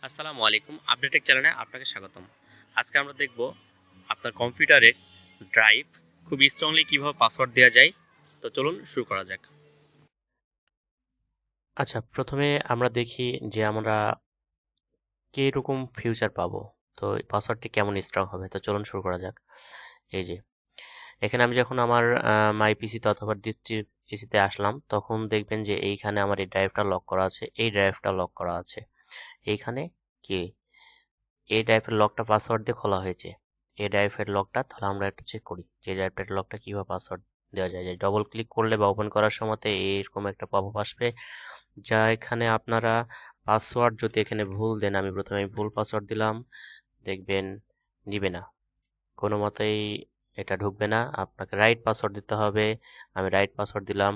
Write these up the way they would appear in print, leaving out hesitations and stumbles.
আসসালামু আলাইকুম, আপডেটেক চ্যানেলে আপনাকে স্বাগতম। আজকে আমরা দেখব আপনার কম্পিউটারের ড্রাইভ খুব স্ট্রংলি কিভাবে পাসওয়ার্ড দেওয়া যায়। তো চলুন শুরু করা যাক। আচ্ছা, প্রথমে আমরা দেখি যে আমরা কিরকম ফিউচার পাবো। তো পাসওয়ার্ডটি কেমন স্ট্রং হবে। তো চলুন শুরু করা যাক। এই যে এখানে আমি যখন আমার মাই পিসিতে অথবা ডিস্ট্রিক্ট পিসিতে আসলাম, তখন দেখবেন যে এইখানে আমার এই ড্রাইভটা লক করা আছে, এই ড্রাইভটা লক করা আছে। এইখানে কি এই ড্রাইভের লকটা পাসওয়ার্ড দিয়ে খোলা হয়েছে। এই ড্রাইভের লকটা তাহলে আমরা একটা চেক করি যে ড্রাইভের লকটা কিভাবে পাসওয়ার্ড দেওয়া যায়। যে ডবল ক্লিক করলে বা ওপেন করার সময়তে এরকম একটা পপআপ আসবে, যা এখানে আপনারা পাসওয়ার্ড যদি এখানে ভুল দেন, আমি প্রথমে ভুল পাসওয়ার্ড দিলাম, দেখবেন নিবে না, কোনো মতেই এটা ঢুকবে না। আপনাকে রাইট পাসওয়ার্ড দিতে হবে। আমি রাইট পাসওয়ার্ড দিলাম।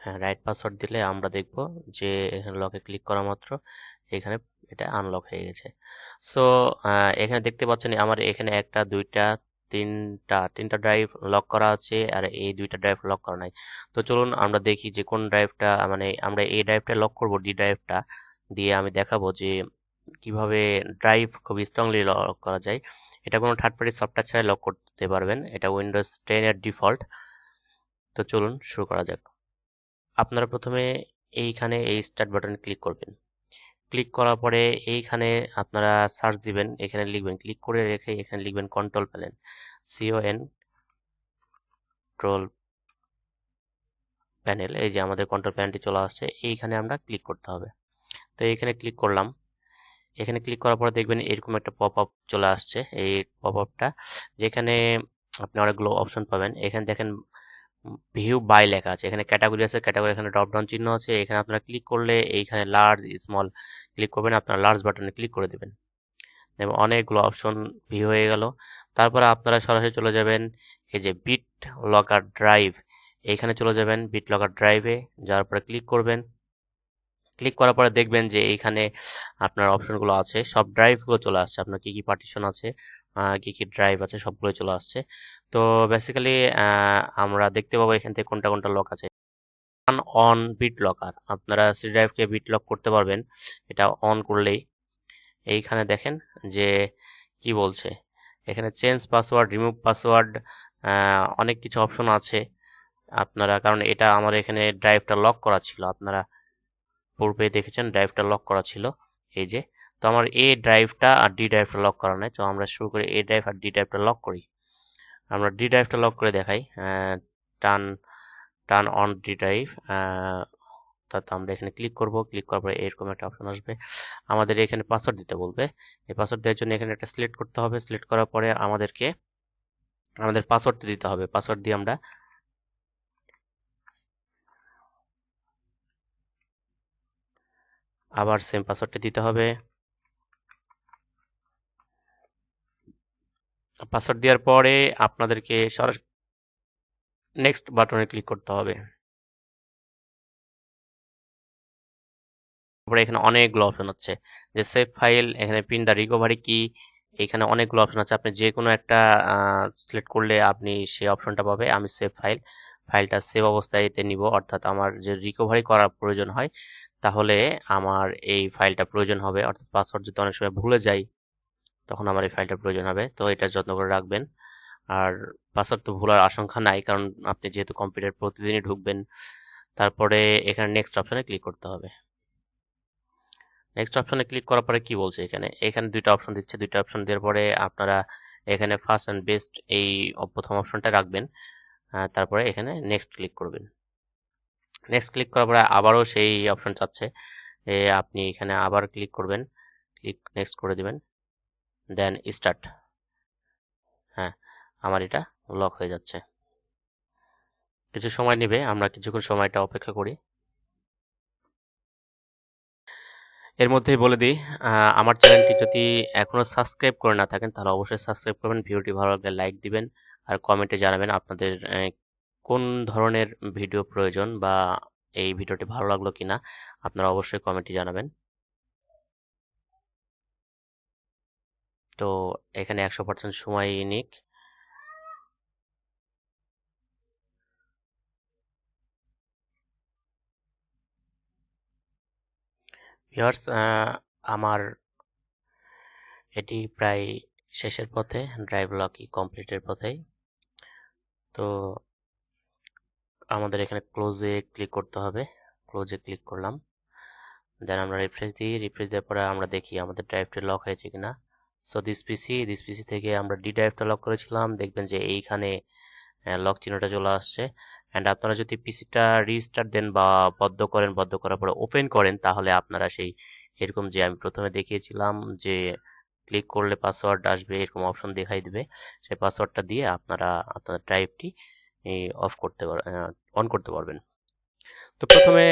হ্যাঁ, রাইট পাসওয়ার্ড দিলে আমরা দেখব যে এখানে লকে ক্লিক করা মাত্র এখানে এটা আনলক হয়ে গেছে। সো এখানে দেখতে পাচ্ছেন আমার এখানে একটা দুইটা তিনটা ড্রাইভ লক করা আছে, আর এই দুইটা ড্রাইভ লক করা নাই। তো চলুন আমরা দেখি যে কোন ড্রাইভটা, মানে আমরা এই ড্রাইভটা লক করব, ডি ড্রাইভটা দিয়ে আমি দেখাবো যে কিভাবে ড্রাইভ খুব স্ট্রংলি লক করা যায়। এটা কোনো থার্ড পার্টি সফটওয়্যার ছাড়াই লক করতে পারবেন, এটা উইন্ডোজ 10 এর ডিফল্ট। তো চলুন শুরু করা যাক। আপনারা প্রথমে এইখানে এই স্টার্ট বাটনে ক্লিক করবেন। ক্লিক করার পরে এইখানে আপনারা সার্চ দিবেন, এখানে লিখবেন, ক্লিক করে রেখে এখানে লিখবেন control panel, CON control panel. এই যে আমাদের কন্ট্রোল প্যানেলটি চলে আসছে, এইখানে আমরা ক্লিক করতে হবে। তো এইখানে ক্লিক করলাম। এখানে ক্লিক করার পরে দেখবেন এরকম একটা পপ আপ চলে আসছে। এই পপ আপটা যেখানে আপনি অনেকগুলো অপশন পাবেন। এখানে দেখেন ভিউ বাই লেখা আছে, এখানে ক্যাটাগরি আছে, ক্যাটাগরি এখানে ড্রপ ডাউন চিহ্ন আছে। এখানে আপনারা ক্লিক করলে এইখানে লার্জ স্মল ক্লিক করবেন, আপনারা লার্জ বাটনে ক্লিক করে দেবেন। এবং অনেকগুলো অপশন ভিউ হয়ে গেল। তারপরে আপনারা সরাসরি চলে যাবেন এই যে বিট লকার ড্রাইভ, এইখানে চলে যাবেন বিট লকার ড্রাইভে। যাওয়ার পরে ক্লিক করবেন। ক্লিক করার পরে দেখবেন যে এইখানে আপনার অপশনগুলো আছে, সব ড্রাইভগুলো চলে আসছে, আপনার কি কি পার্টিশন আছে, কি কি ড্রাইভ আছে, সবগুলো চলে আসছে। তো বেসিক্যালি আমরা দেখতে পাবো এখান থেকে কোনটা কোনটা লক আছে। টার্ন অন বিট লকার, আপনারা সি ড্রাইভকে বিট লক করতে পারবেন এটা অন করলেই। এইখানে দেখেন যে কি বলছে, এখানে চেঞ্জ পাসওয়ার্ড, রিমুভ পাসওয়ার্ড, অনেক কিছু অপশন আছে আপনারা, কারণ এটা আমার এখানে ড্রাইভটা লক করা ছিল, আপনারা পূর্বে দেখেছেন ড্রাইভটা লক করা ছিল। এই যে, তো আমার এ ড্রাইভটা আর ডি ড্রাইভটা লক করা নাই, তো আমরা শুরু করে এ ড্রাইভ আর ডি ড্রাইভটা লক করি। আমরা ডি ড্রাইভটা লক করে দেখাই। Turn turn on D drive, অর্থাৎ আমরা এখানে ক্লিক করব। ক্লিক করার পরে এরকম একটা অপশন আসবে, আমাদের এখানে পাসওয়ার্ড দিতে বলবে। এই পাসওয়ার্ড দেওয়ার জন্য এখানে একটা সিলেক্ট করতে হবে। সিলেক্ট করার পরে আমাদেরকে আমাদের পাসওয়ার্ডটা দিতে হবে। পাসওয়ার্ড দিয়ে আমরা আবার সেম পাসওয়ার্ডটা দিতে হবে। পাসওয়ার্ড দেওয়ার পরে আপনাদেরকে সরাসরি নেক্সট বাটনে ক্লিক করতে হবে। তারপরে এখানে অনেকগুলো অপশন আছে, যে সেভ ফাইল, এখানে পিন দা রিকভারি কি, এখানে অনেকগুলো অপশন আছে। আপনি যে কোনো একটা সিলেক্ট করলে আপনি সেই অপশনটা পাবে। আমি সেভ ফাইলটা সেভ অবস্থায়তে নিব, অর্থাৎ আমার যে রিকভারি করার প্রয়োজন হয়, তাহলে আমার এই ফাইলটা প্রয়োজন হবে। অর্থাৎ পাসওয়ার্ড যদি অনেক সময় ভুলে যাই, তখন আমার এই ফাইলটা প্রয়োজন হবে। তো এটা যত্ন করে রাখবেন। আর পাসওয়ার্ড তো ভুলার আশঙ্কা নাই, কারণ আপনি যেহেতু কম্পিউটার প্রতিদিনই ঢুকবেন। তারপরে এখানে নেক্সট অপশনে ক্লিক করতে হবে। নেক্সট অপশনে ক্লিক করার পরে কি বলছে, এখানে এখানে দুইটা অপশন দিচ্ছে। দুইটা অপশন দেওয়ার পরে আপনারা এখানে ফার্স্ট অ্যান্ড বেস্ট এই প্রথম অপশনটা রাখবেন। তারপরে এখানে নেক্সট ক্লিক করবেন। নেক্সট ক্লিক করার পরে আবারও সেই অপশন চাচ্ছে, আপনি এখানে আবার ক্লিক করবেন, ক্লিক নেক্সট করে দিবেন, দেন স্টার্ট। হ্যাঁ, আমার এটা লক হয়ে যাচ্ছে। কিছু সময় নেবে, আমরা কিছুক্ষণ সময়টা অপেক্ষা করি। এর মধ্যেই বলে দিই, আমার চ্যানেলটি যদি এখনো সাবস্ক্রাইব করে না থাকেন, তাহলে অবশ্যই সাবস্ক্রাইব করবেন। ভিডিওটি ভালো লাগলে লাইক দিবেন, আর কমেন্টে জানাবেন আপনাদের কোন ধরনের ভিডিও প্রয়োজন, বা এই ভিডিওটি ভালো লাগলো কিনা আপনারা অবশ্যই কমেন্টে জানাবেন। তো এখানে 100% সময় নিক। ভিউয়ার্স, আমার এটি প্রায় শেষের পথে, ড্রাইভ লকই কমপ্লিটের পথেই। তো আমাদের এখানে ক্লোজে ক্লিক করতে হবে। ক্লোজে ক্লিক করলাম, দেন আমরা রিফ্রেশ দিই। রিফ্রেশ দেওয়ার পরে আমরা দেখি আমাদের ড্রাইভটি লক হয়েছে কিনা। সো দিস পিসি থেকে আমরা ডি ড্রাইভটা লক করেছিলাম, দেখবেন যে এইখানে লক চিহ্নটা চলে আসছে। অ্যান্ড আপনারা যদি পিসিটা রিস্টার্ট দেন বা বদ্ধ করেন, বদ্ধ করার পরে ওপেন করেন, তাহলে আপনারা সেই এরকম যে আমি প্রথমে দেখিয়েছিলাম যে ক্লিক করলে পাসওয়ার্ড আসবে, এরকম অপশন দেখাই দিবে। সেই পাসওয়ার্ডটা দিয়ে আপনারা আপনাদের ড্রাইভটি অফ করতে অন করতে পারবেন। তো প্রথমে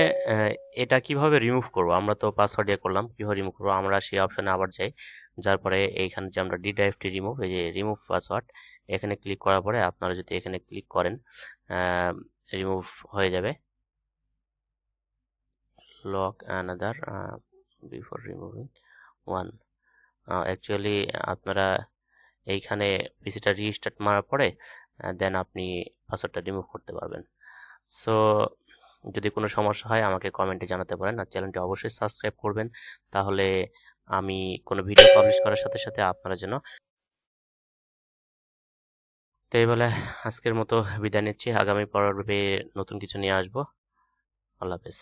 এটা কিভাবে রিমুভ করব, আমরা তো পাসওয়ার্ড দিয়ে করলাম, কিভাবে রিমুভ করবো আমরা সেই অপশনে আবার যাই। যার পরে এইখানে যে আমরা ডি ড্রাইভটি রিমুভ, এই যে রিমুভ পাসওয়ার্ড, এখানে ক্লিক করার পরে আপনারা যদি এখানে ক্লিক করেন রিমুভ হয়ে যাবে। Lock another before removing one. Actually আপনারা এইখানে পিসিটা রিস্টার্ট মারার পরে দেন আপনি পাসওয়ার্ডটা রিমুভ করতে পারবেন। সো যদি কোনো সমস্যা হয় আমাকে কমেন্টে জানাতে পারেন, আর চ্যানেলটি অবশ্যই সাবস্ক্রাইব করবেন, তাহলে আমি কোনো ভিডিও পাবলিশ করার সাথে সাথে আপনারা যেন। তো এই বলে আজকের মতো বিদায় নিচ্ছি, আগামী পর্বে নতুন কিছু নিয়ে আসবো। আল্লাহ হাফেজ।